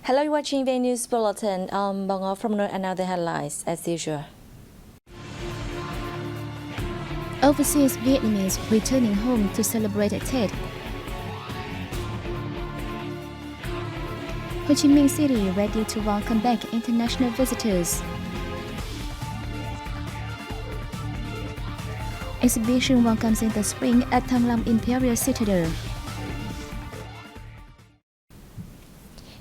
Hello, you're watching Vnews Bulletin. I'm Bong from North and now the headlines as usual. Overseas Vietnamese returning home to celebrate Tết. Ho Chi Minh City ready to welcome back international visitors. Exhibition welcomes in the spring at Thăm Imperial Citadel.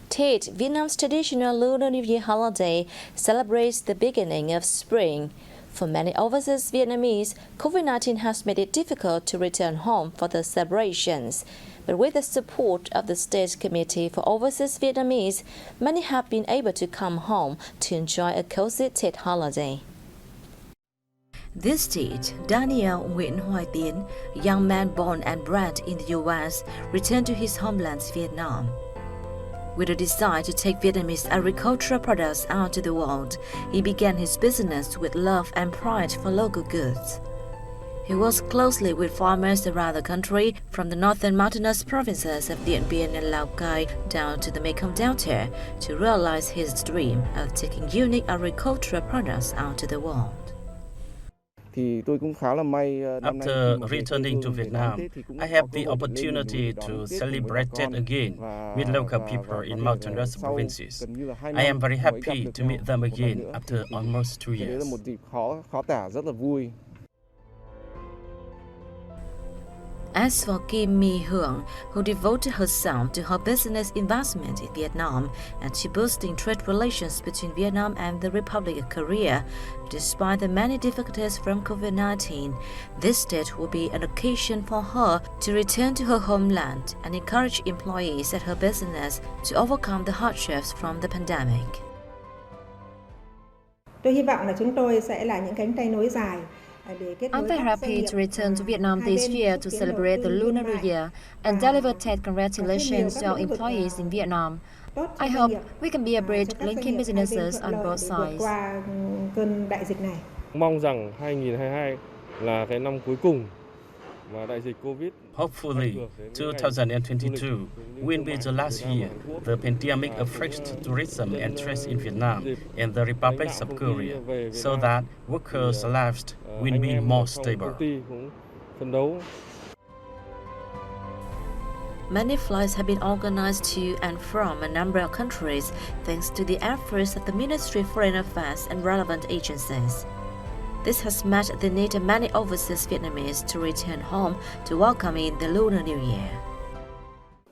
Tết, Vietnam's traditional Lunar New Year holiday, celebrates the beginning of spring. For many overseas Vietnamese, COVID-19 has made it difficult to return home for the celebrations. But with the support of the State Committee for Overseas Vietnamese, many have been able to come home to enjoy a cozy Tết holiday. This Tết, Daniel Nguyễn Hoài Tiến, a young man born and bred in the U.S., returned to his homeland, Vietnam. With a desire to take Vietnamese agricultural products out to the world, he began his business with love and pride for local goods. He works closely with farmers around the country, from the northern mountainous provinces of Điện Biên and Lào Cai down to the Mekong Delta, to realize his dream of taking unique agricultural products out to the world. After returning to Vietnam, I have the opportunity to celebrate Tết again with local people in mountainous provinces. I am very happy to meet them again after almost 2 years. As for Kim Mi-Hương, who devoted herself to her business investment in Vietnam and to boosting trade relations between Vietnam and the Republic of Korea, despite the many difficulties from COVID-19, this date will be an occasion for her to return to her homeland and encourage employees at her business to overcome the hardships from the pandemic. Tôi hy vọng là chúng tôi sẽ là những cánh tay nối dài. I'm very happy to return to Vietnam this year to celebrate the Lunar New Year and deliver Tết congratulations to our employees in Vietnam. I hope we can be a bridge linking businesses on both sides. Mong rằng 2022 là cái năm cuối cùng mà đại dịch Covid. Hopefully, 2022 will be the last year the pandemic affects tourism and trade in Vietnam and the Republic of Korea, so that workers' lives will be more stable. Many flights have been organized to and from a number of countries thanks to the efforts of the Ministry of Foreign Affairs and relevant agencies. This has met the need of many overseas Vietnamese to return home to welcome in the Lunar New Year.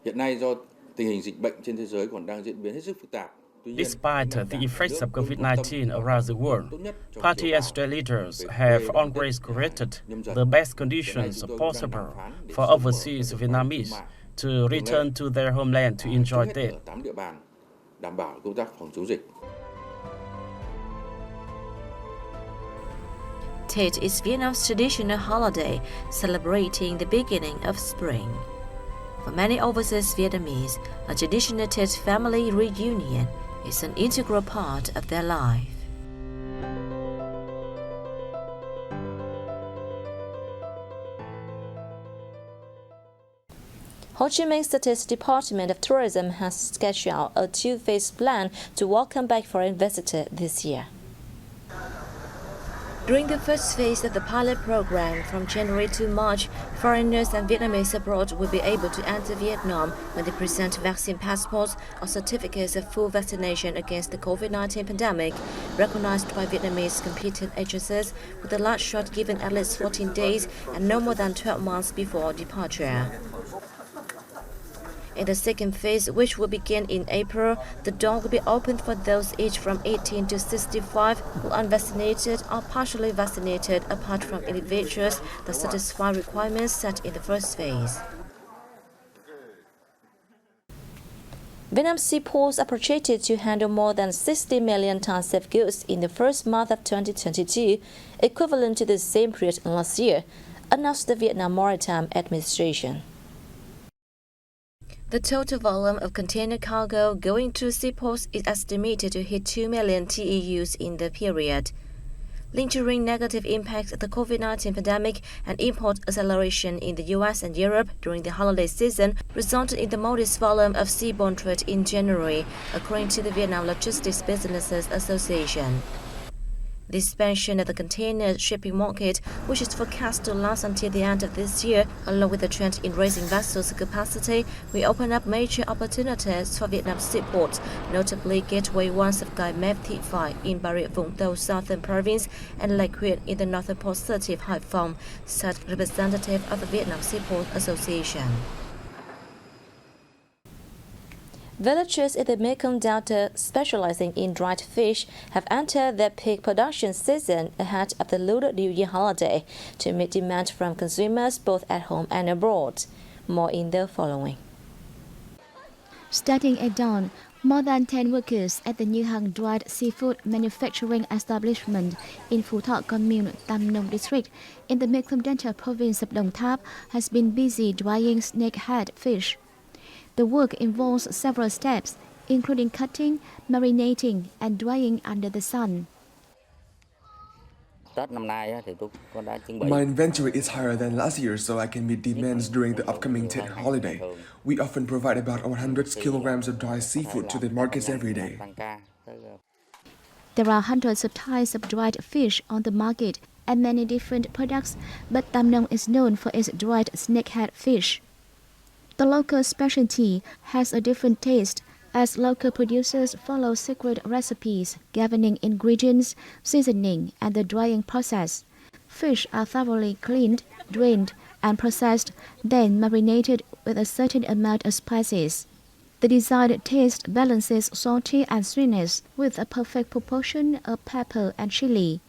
Hiện nay do tình hình dịch bệnh trên thế giới còn đang diễn biến hết sức phức tạp. Despite the effects of COVID-19 around the world, party and state leaders have always created the best conditions possible for overseas Vietnamese to return to their homeland to enjoy Tết. Đảm bảo công tác phòng chống dịch. Tết is Vietnam's traditional holiday celebrating the beginning of spring. For many overseas Vietnamese, a traditional Tết family reunion is an integral part of their life. Ho Chi Minh City's Department of Tourism has sketched out a two-phase plan to welcome back foreign visitors this year. During the first phase of the pilot program, from January to March, foreigners and Vietnamese abroad will be able to enter Vietnam when they present vaccine passports or certificates of full vaccination against the COVID-19 pandemic, recognized by Vietnamese competent agencies, with the last shot given at least 14 days and no more than 12 months before departure. In the second phase, which will begin in April, the door will be opened for those aged from 18 to 65 who are unvaccinated or partially vaccinated, apart from individuals that satisfy requirements set in the first phase. Vietnam's seaports are projected to handle more than 60 million tons of goods in the first month of 2022, equivalent to the same period last year, announced the Vietnam Maritime Administration. The total volume of container cargo going through seaports is estimated to hit 2 million TEUs in the period. lingering negative impacts of the COVID-19 pandemic and import acceleration in the US and Europe during the holiday season resulted in the modest volume of seaborne trade in January, according to the Vietnam Logistics Businesses Association. The expansion of the container shipping market, which is forecast to last until the end of this year, along with the trend in raising vessels capacity, will open up major opportunities for Vietnam's seaports, notably Gateway 1 of Cai Mep Thị Phai in Bà Rịa Vũng Tàu Southern Province and Lake Huyện in the northern port city of Hải Phòng, said representative of the Vietnam Seaport Association. Villagers in the Mekong Delta specializing in dried fish have entered their peak production season ahead of the Lunar New Year holiday to meet demand from consumers both at home and abroad. More in the following. Starting at dawn, more than 10 workers at the Như Hằng dried seafood manufacturing establishment in Phú Thọ Commune, Tam Nông district in the Mekong Delta province of Đồng Tháp has been busy drying snakehead fish. The work involves several steps, including cutting, marinating, and drying under the sun. My inventory is higher than last year, so I can meet demands during the upcoming Tết holiday. We often provide about 100 kilograms of dried seafood to the markets every day. There are hundreds of types of dried fish on the market and many different products, but Tam Nông is known for its dried snakehead fish. The local specialty has a different taste, as local producers follow secret recipes governing ingredients, seasoning, and the drying process. Fish are thoroughly cleaned, drained, and processed, then marinated with a certain amount of spices. The desired taste balances salty and sweetness with a perfect proportion of pepper and chili.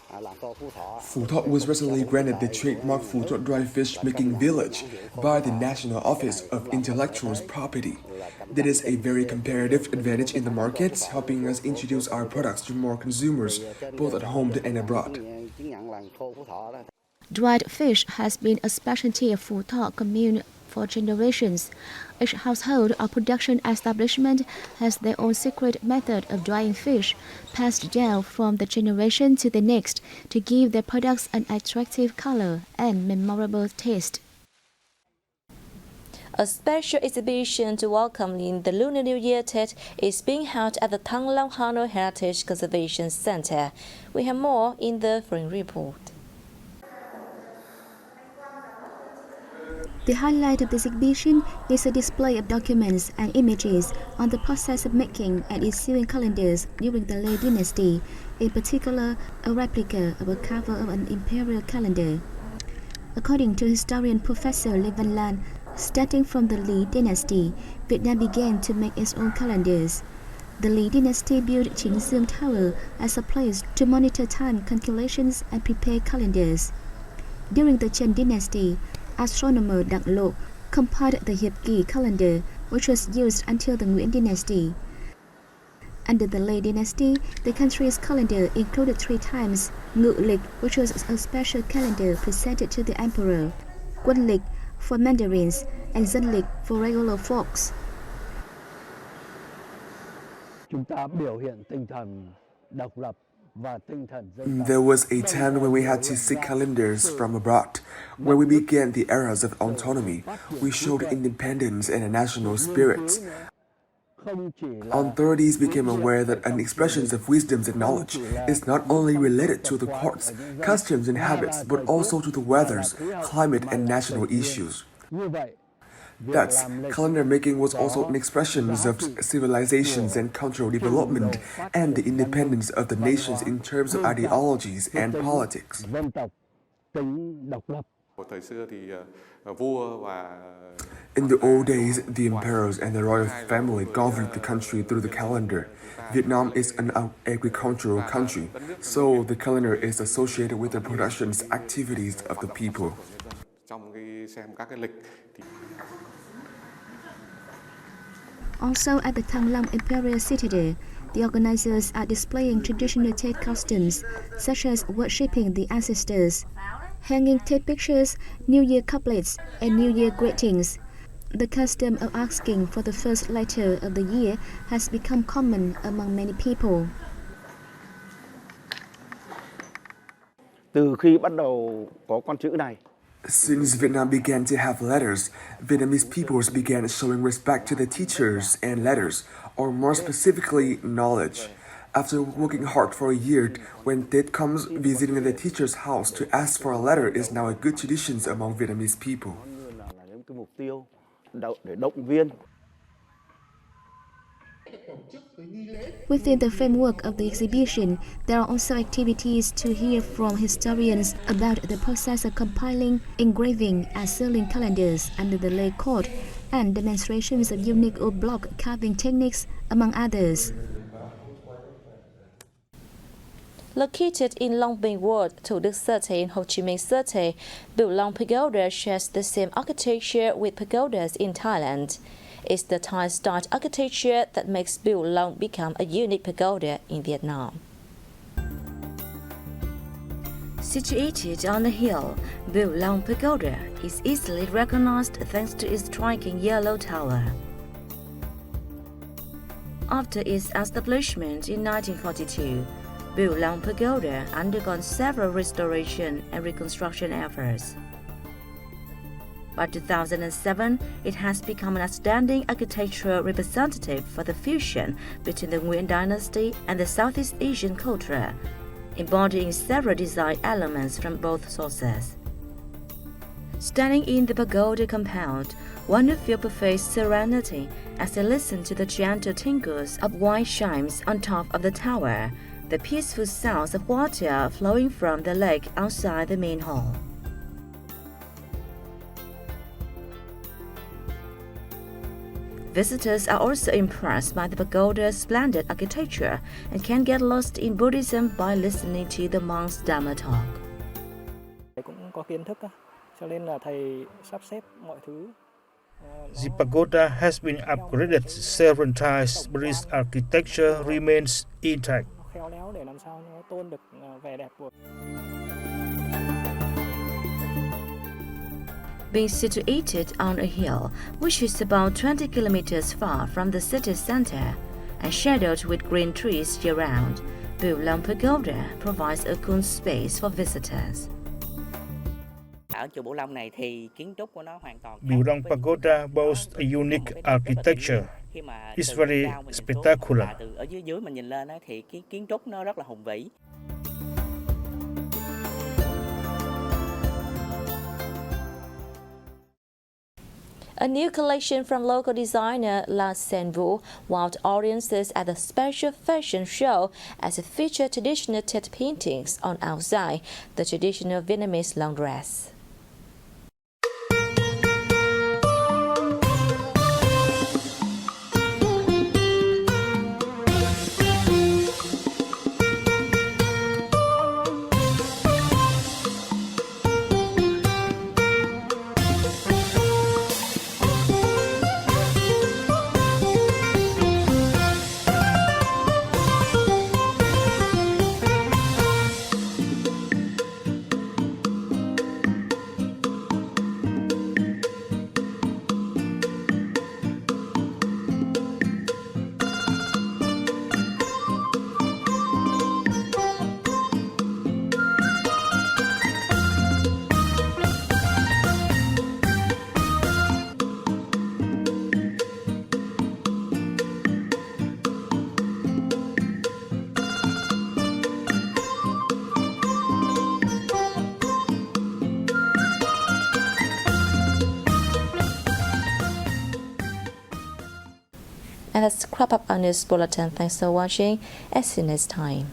Phú Thọ was recently granted the trademark Phú Thọ Dry Fish Making Village by the National Office of Intellectual Property. That is a very comparative advantage in the market, helping us introduce our products to more consumers, both at home and abroad. Dried fish has been a specialty of Phú Thọ Commune for generations. Each household or production establishment has their own secret method of drying fish, passed down from the generation to the next to give their products an attractive color and memorable taste. A special exhibition to welcome in the Lunar New Year Tết is being held at the Thăng Long Hanoi Heritage Conservation Center. We have more in the following report. The highlight of this exhibition is a display of documents and images on the process of making and issuing calendars during the Lê Dynasty, in particular a replica of a cover of an imperial calendar. According to historian Professor Lê Văn Lan, starting from the Lý Dynasty, Vietnam began to make its own calendars. The Lý Dynasty built Chính Dương Tower as a place to monitor time calculations and prepare calendars. During the Trần Dynasty, astronomer Đặng Lộ compiled the Hiệp Kỷ calendar, which was used until the Nguyễn Dynasty. Under the Lê Dynasty, the country's calendar included 3 times Ngự Lịch, which was a special calendar presented to the emperor, Quân Lịch for mandarins, and Dân Lịch for regular folks. There was a time when we had to seek calendars from abroad, where we began the eras of autonomy. We showed independence and a national spirit. Authorities became aware that an expression of wisdom and knowledge is not only related to the courts, customs and habits, but also to the weather, climate and national issues. Thus, calendar making was also an expression of civilizations and cultural development and the independence of the nations in terms of ideologies and politics. In the old days, the emperors and the royal family governed the country through the calendar. Vietnam is an agricultural country, so the calendar is associated with the production activities of the people. Also at the Thăng Long Imperial Citadel, the organizers are displaying traditional Tết customs, such as worshipping the ancestors, hanging Tết pictures, New Year couplets, and New Year greetings. The custom of asking for the first letter of the year has become common among many people. Từ khi bắt đầu có con chữ này, Since Vietnam began to have letters, Vietnamese peoples began showing respect to the teachers and letters, or more specifically, knowledge. After working hard for a year, when Tết comes, visiting the teacher's house to ask for a letter is now a good tradition among Vietnamese people. là những cái mục tiêu để động viên. Within the framework of the exhibition, there are also activities to hear from historians about the process of compiling, engraving, and sealing calendars under the Lê Code, and demonstrations of unique old block carving techniques, among others. Located in Long Bình Ward, Thủ Đức City in Ho Chi Minh City, Bill Long Pagoda shares the same architecture with pagodas in Thailand. It's the Thai-style architecture that makes Bill Long become a unique pagoda in Vietnam. Situated on a hill, Bill Long Pagoda is easily recognized thanks to its striking yellow tower. After its establishment in 1942, Bill Long Pagoda undergone several restoration and reconstruction efforts. By 2007, it has become an outstanding architectural representative for the fusion between the Nguyen dynasty and the Southeast Asian culture, embodying several design elements from both sources. Standing in the pagoda compound, one will feel perfect serenity as they listen to the gentle tinkles of white chimes on top of the tower, the peaceful sounds of water flowing from the lake outside the main hall. Visitors are also impressed by the pagoda's splendid architecture and can get lost in Buddhism by listening to the monks' Dharma talk. Cũng có kiến thức cho nên là thầy sắp xếp mọi thứ. The pagoda has been upgraded several times, but its architecture remains intact. Khéo léo để làm sao nó tôn được vẻ đẹp của. Being situated on a hill, which is about 20 kilometers far from the city center, and shadowed with green trees year-round, Bill Long Pagoda provides a cool space for visitors. Bill Long Pagoda boasts a unique architecture. It's very spectacular. Ở dưới mình nhìn lên thì cái kiến trúc nó rất là hùng vĩ. A new collection from local designer La Sen Vu wowed audiences at the special fashion show as it featured traditional Tet paintings on outside the traditional Vietnamese long dress. And that's wrap up our news bulletin. Thanks for watching. See you next time.